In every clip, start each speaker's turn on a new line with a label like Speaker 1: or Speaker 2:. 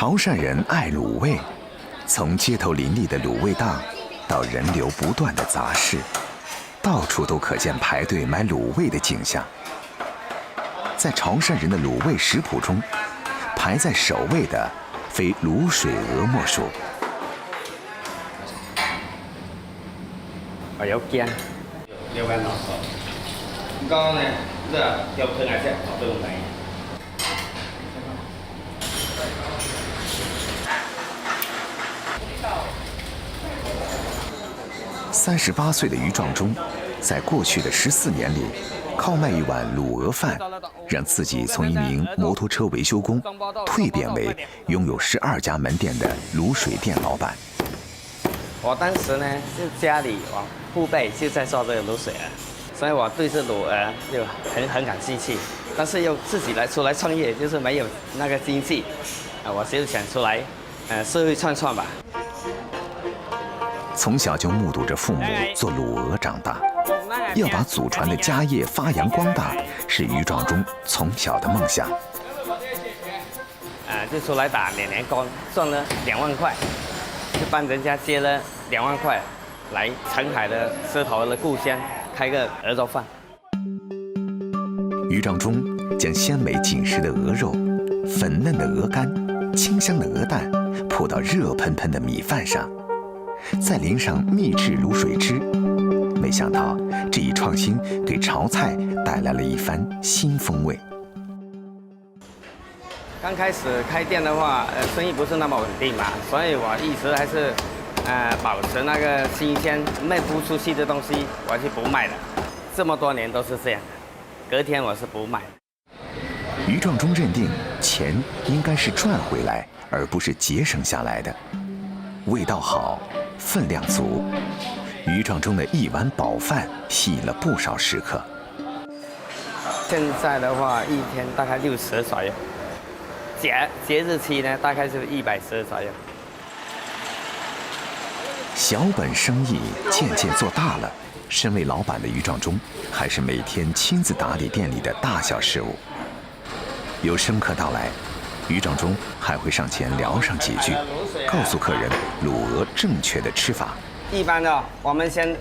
Speaker 1: 潮汕人爱卤味，从街头林立的卤味档，到人流不断的杂市，到处都可见排队买卤味的景象。在潮汕人的卤味食谱中，排在首位的非卤水鹅莫属。
Speaker 2: 我有姜，有碗老手。刚刚呢，这要吞下去，好不容易。
Speaker 1: 38岁的于壮忠，在过去的14年里，靠卖一碗卤鹅饭，让自己从一名摩托车维修工蜕变为拥有12家门店的卤水店老板。
Speaker 2: 我当时呢，就家里我父辈就在做这个卤水鹅，所以我对这卤鹅就很感兴趣。但是又自己出来创业，就是没有那个经济，我就想出来，社会创吧。
Speaker 1: 从小就目睹着父母做卤鹅长大，要把祖传的家业发扬光大，是于壮忠从小的梦想。
Speaker 2: 就出来打2年工，赚了2万块，就帮人家接了2万块，来澄海的狮头的故乡开个鹅肉饭。
Speaker 1: 于壮忠将鲜美紧实的鹅肉、粉嫩的鹅肝、清香的鹅蛋铺到热喷喷的米饭上。 再淋上秘制卤水汁，没想到这一创新给潮菜带来了一番新风味。
Speaker 2: 刚开始开店的话，生意不是那么稳定嘛，所以我一直还是保持那个新鲜，卖不出去的东西我是不卖的。这么多年都是这样的，隔天我是不卖的。
Speaker 1: 于壮忠认定，钱应该是赚回来，而不是节省下来的。味道好。 分量足，于壮忠的一碗饱饭吸引了不少食客。
Speaker 2: 现在的话，一天大概60左右，节日期呢，大概是110左右。
Speaker 1: 小本生意渐渐做大了，身为老板的于壮忠，还是每天亲自打理店里的大小事务。有生客到来。 于壮忠还会上前聊上几句，告诉客人卤鹅正确的吃法。
Speaker 2: 一般的，我们先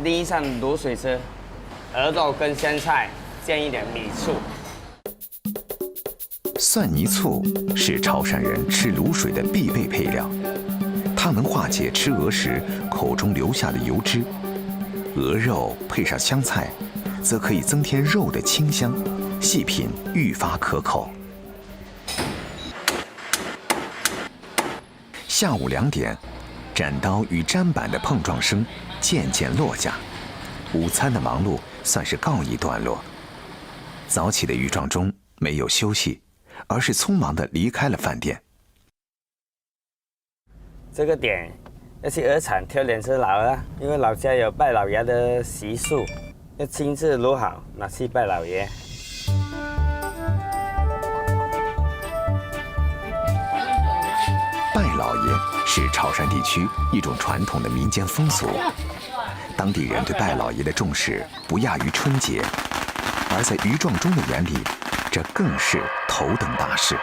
Speaker 2: 淋上卤水汁，鹅肉跟香菜，加一点米醋。
Speaker 1: 蒜泥醋是潮汕人吃卤水的必备配料，它能化解吃鹅时口中留下的油脂。鹅肉配上香菜，则可以增添肉的清香，细品愈发可口。 下午2点，斩刀与砧板的碰撞声渐渐落下，午餐的忙碌算是告一段落。早起的于壮忠没有休息，而是匆忙地离开了饭店。
Speaker 2: 这个点要去鹅场挑2只老鹅，因为老家有拜老爷的习俗，要亲自卤好拿去拜老爷。
Speaker 1: 拜老爷是潮汕地区一种传统的民间风俗，当地人对拜老爷的重视不亚于春节，而在于壮忠的眼里，这更是头等大事。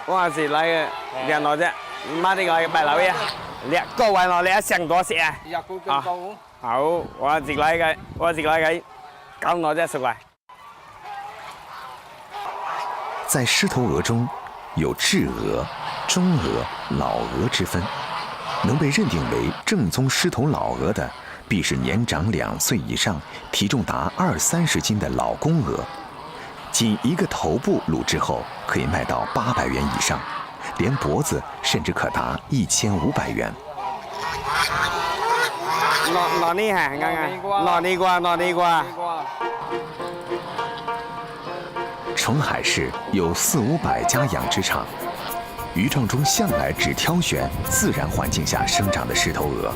Speaker 2: 我是来个2老只，妈的来拜老爷，2個位我哋上多些啊。好，我自來嘅9老只食嚟。
Speaker 1: 在狮头鹅中，有稚鹅、中鹅、老鹅之分。能被认定为正宗狮头老鹅的，必是年长2岁以上、体重达20-30斤的老公鹅。仅一个头部卤制后，可以卖到800元以上，连脖子甚至可达1500元。
Speaker 2: 攞呢下，攞呢瓜。
Speaker 1: 澄海市有400-500家养殖场，于壮忠向来只挑选自然环境下生长的狮头鹅。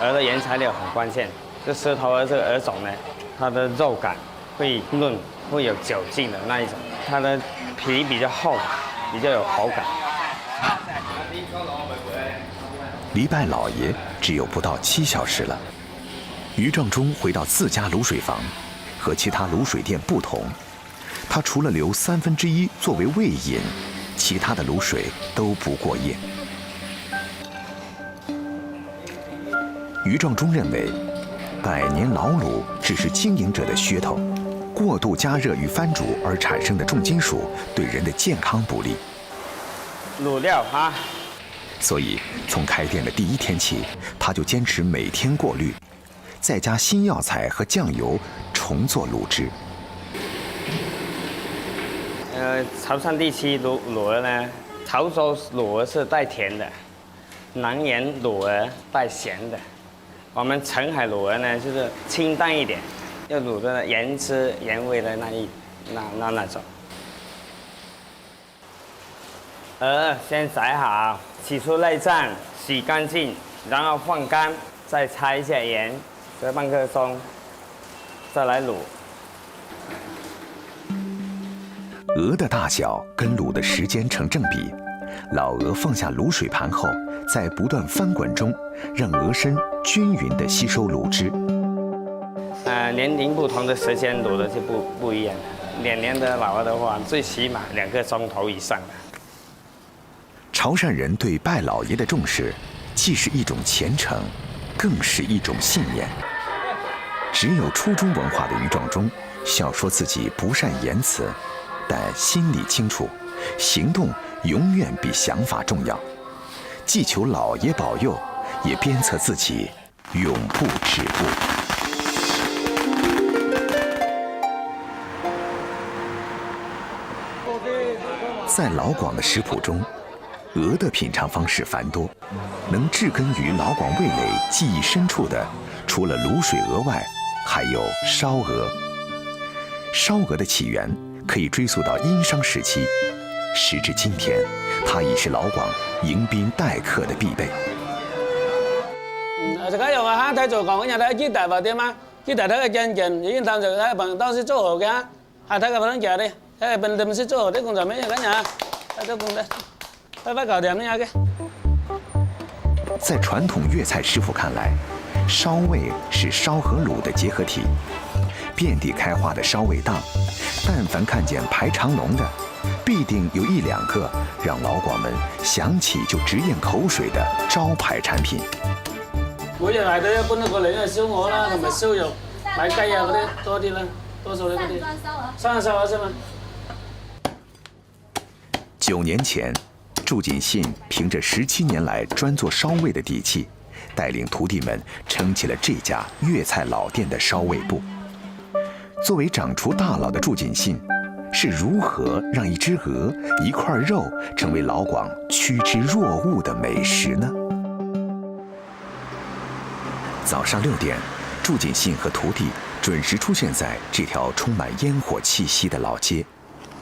Speaker 2: 鹅的原材料很关键，这狮头鹅这个鹅种呢，它的肉感会嫩，会有酒劲的那一种，它的皮比较厚，比较有口感。
Speaker 1: 离拜老爷只有不到7小时了。于壮忠回到自家卤水房，和其他卤水店不同，他除了留1/3作为喂饮，其他的卤水都不过夜。于壮忠认为，100年老卤只是经营者的噱头，过度加热与翻煮而产生的重金属对人的健康不利。
Speaker 2: 卤料啊，
Speaker 1: 所以从开店的第1天起，他就坚持每天过滤，再加新药材和酱油重做卤汁。
Speaker 2: 潮汕地区卤鹅呢，潮州卤鹅是带甜的，南沿卤鹅带咸的，我们澄海卤鹅呢就是清淡一点，要卤的原汁原味的那种。鹅先宰好，取出内脏，洗干净，然后放干，再擦一下盐，隔半个钟，再来卤。
Speaker 1: 鹅的大小跟卤的时间成正比，老鹅放下卤水盘后，在不断翻滚中，让鹅身均匀地吸收卤汁。
Speaker 2: 年龄不同的时间卤的就不一样了。2年的老鹅的话，最起码2个钟头以上的。
Speaker 1: 潮汕人对拜老爷的重视，既是一种虔诚，更是一种信念。只有初中文化的于壮忠，笑说自己不善言辞，但心里清楚，行动永远比想法重要。既求老爷保佑，也鞭策自己永不止步。在老广的食谱中，鹅的品尝方式繁多，能植根于老广味蕾记忆深处的，除了卤水鹅外，还有烧鹅。烧鹅的起源可以追溯到殷商时期，时至今天，它已是老广迎宾待客的必备。
Speaker 3: 實家用蝦睇做講緊睇基大或點啊？基大睇個鏡鏡，已經當就睇bằng當時做好嘅，睇個份價啲，睇個份時做好啲工作咩嘢緊呀？睇做工的，快搞掂呢嘅。
Speaker 1: 在传统粤菜师傅看来，烧味是烧和卤的结合体。遍地开花的烧味档，但凡看见排长龙的，必定有1、2个让老广们想起就直咽口水的招牌產品。
Speaker 3: 每日嚟到一般都過嚟，因為燒鵝啦，同埋燒肉、買雞啊嗰啲多啲啦，多數呢嗰啲。生燒啊，是嗎
Speaker 1: 9年前，祝锦信凭着17年来专做烧味的底气，带领徒弟们撑起了这家粤菜老店的烧味部。作为掌厨大佬的祝锦信，是如何让一只鹅、一块肉成为老广趋之若鹜的美食呢？早上6点，祝锦信和徒弟准时出现在这条充满烟火气息的老街。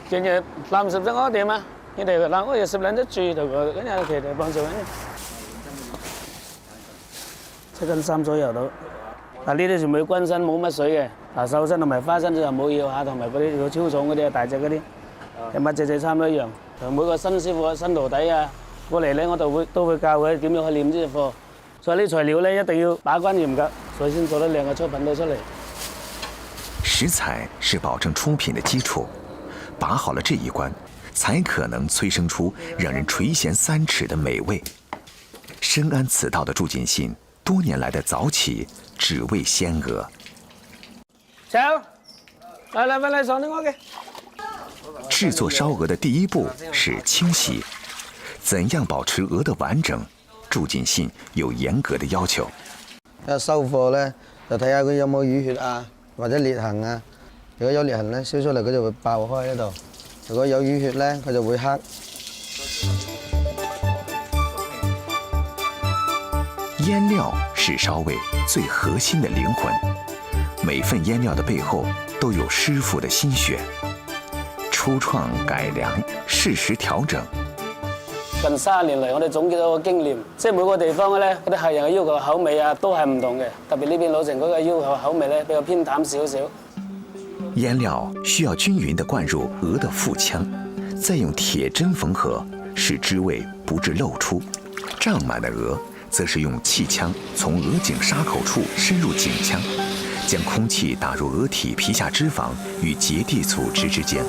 Speaker 3: 日日30隻鵝點啊？你哋嗱，我哋10兩隻豬同個，跟住其實幫手緊。7斤3左右到。嗱，呢啲全部要乾身，冇乜水嘅。嗱，瘦身同埋花生就冇要嚇，同埋嗰啲超重嗰啲啊，大隻嗰啲，係咪隻差唔多一樣？每個新師傅、新徒弟啊，過嚟咧，我都會教佢點樣去練呢隻貨。所以呢材料咧一定要把關嚴格，所以先做得靚嘅出品到出嚟。
Speaker 1: 食材是保证出品的基础，把好了这一关，才可能催生出让人垂涎3尺的美味。深谙此道的祝锦信，多年来的早起只为鲜鹅。
Speaker 3: 走，來翻嚟上啲我嘅。
Speaker 1: 制作烧鹅的第一步是清洗，怎样保持鹅的完整？祝锦信有嚴格的要求。
Speaker 4: 收貨咧就睇下佢有冇淤血啊，或者裂痕啊。如果有裂痕咧，燒出嚟佢就會爆開喺度；如果有淤血咧，佢就會黑。
Speaker 1: 腌料是烧味最核心的灵魂，每份腌料的背後都有師傅的心血。初創改良，適時調整。
Speaker 3: 近30年嚟，我哋總結到個經驗，即係每個地方嘅咧，嗰啲客人嘅要求口味啊，都係唔同嘅。特別呢邊老城嗰個要求口味咧比較偏淡少少。
Speaker 1: 腌料需要均匀地灌入鹅的腹腔，再用鐵針縫合，使汁味不致漏出。胀滿的鵝则是用气枪从额颈沙口处深入颈腔，将空气打入额体皮下脂肪與结缔组织之間。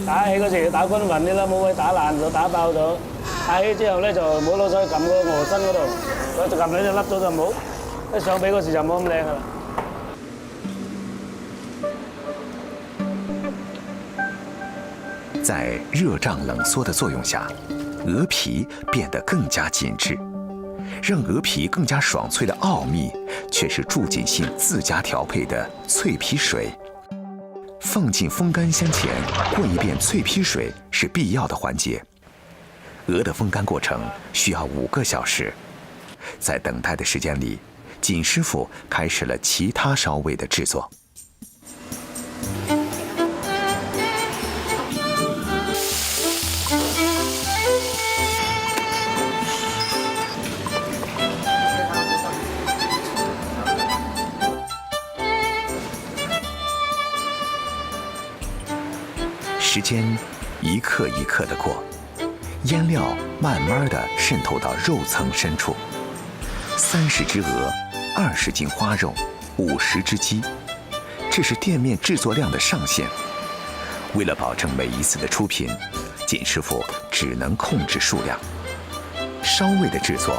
Speaker 3: 打氣嗰時要打均勻啲啦，冇位打爛咗、打爆咗。打氣之後咧就唔好攞手去撳個鵝身嗰度，佢就撳兩隻粒咗就冇。一上髀嗰時就冇咁靚噶啦。
Speaker 1: 在热胀冷缩的作用下，鹅皮变得更加紧致。让鹅皮更加爽脆的奥秘，却是祝锦信自家调配的脆皮水。放进风干箱前，过一遍脆皮水是必要的环节。鹅的风干过程需要5个小时，在等待的时间里，锦师傅开始了其他烧味的制作。时间一刻一刻地过，腌料慢慢地渗透到肉层深处。30只鹅，20斤花肉，50只鸡，这是店面制作量的上限。为了保证每一次的出品，锦师傅只能控制数量。烧味的制作，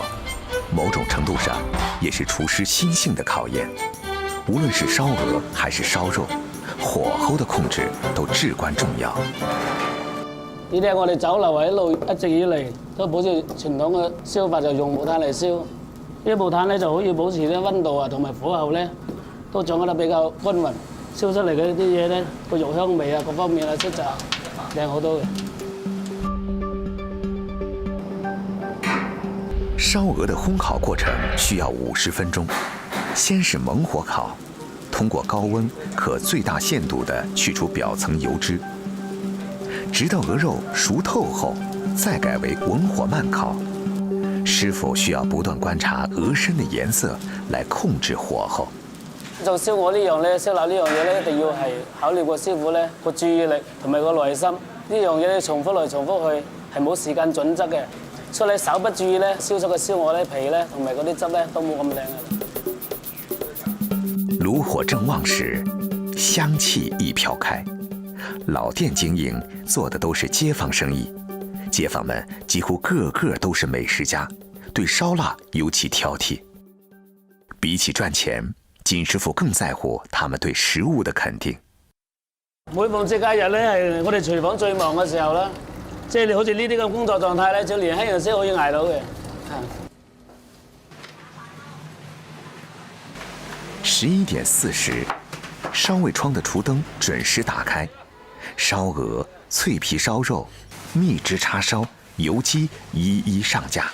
Speaker 1: 某种程度上也是厨师心性的考验。无论是烧鹅还是烧肉，火候的控制都至關重要。
Speaker 3: 呢啲係我哋酒樓一路一直以嚟都保持傳統嘅燒法，就用木炭嚟燒。呢木炭咧就可以保持啲溫度啊，同埋火候咧都掌握得比較均勻，燒出嚟嘅啲嘢咧個肉香味啊各方面啊出就靚好多嘅。
Speaker 1: 烧鹅的烘烤过程需要50分钟，先是猛火烤。通过高温，可最大限度地去除表层油脂，直到鹅肉熟透后，再改为文火慢烤。师傅需要不斷觀察鵝身的顏色來控制火候。
Speaker 3: 做燒鵝呢樣咧，燒臘呢樣嘢咧，一定要係考慮個師傅咧個注意力同埋個耐心。呢樣嘢你重複來重複去，係冇時間準則嘅。所以你稍不注意咧，燒出嘅燒鵝咧皮咧同埋嗰啲汁咧都冇咁靚嘅。
Speaker 1: 爐火正旺時，香氣一飄開。老店經營做的都是街坊生意，街坊們幾乎個個都是美食家，對燒臘尤其挑剔。比起賺錢，錦師傅更在乎他們對食物的肯定。
Speaker 3: 每逢節假日咧係我哋廚房最忙嘅時候啦，即係你好似呢啲咁工作狀態咧，只要年輕人先可以捱到嘅。
Speaker 1: 11點40，燒味窗的廚燈準時打開，燒鵝、脆皮燒肉、蜜汁叉燒、油雞一一上架。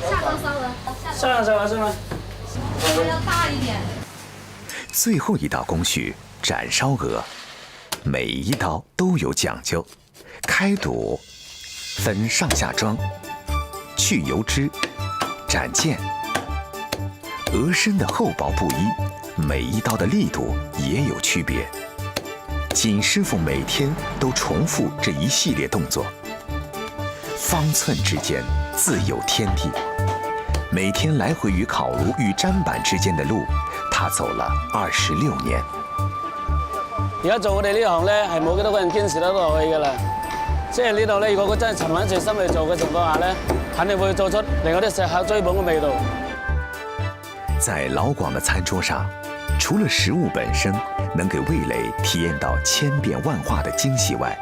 Speaker 5: 下刀燒鵝，
Speaker 3: 燒完是嗎？
Speaker 5: 要大一點。
Speaker 1: 最後一道工序斬燒鵝，每一刀都有講究，開肚、分上下裝、去油脂、斬件。鵝身的厚薄不一，每一刀的力度也有區別。錦師傅每天都重複這一系列動作，方寸之間自有天地。每天來回於烤爐與砧板之間的路，他走了26年。
Speaker 3: 而家做我哋呢行咧，係冇幾多個人堅持得落去㗎啦。即係呢度咧，如果佢真係沉穩住心嚟做嘅情況下咧，肯定會做出令我哋食客追捧嘅味道。
Speaker 1: 在老廣的餐桌上，除了食物本身能給味蕾體驗到千變萬化的驚喜外，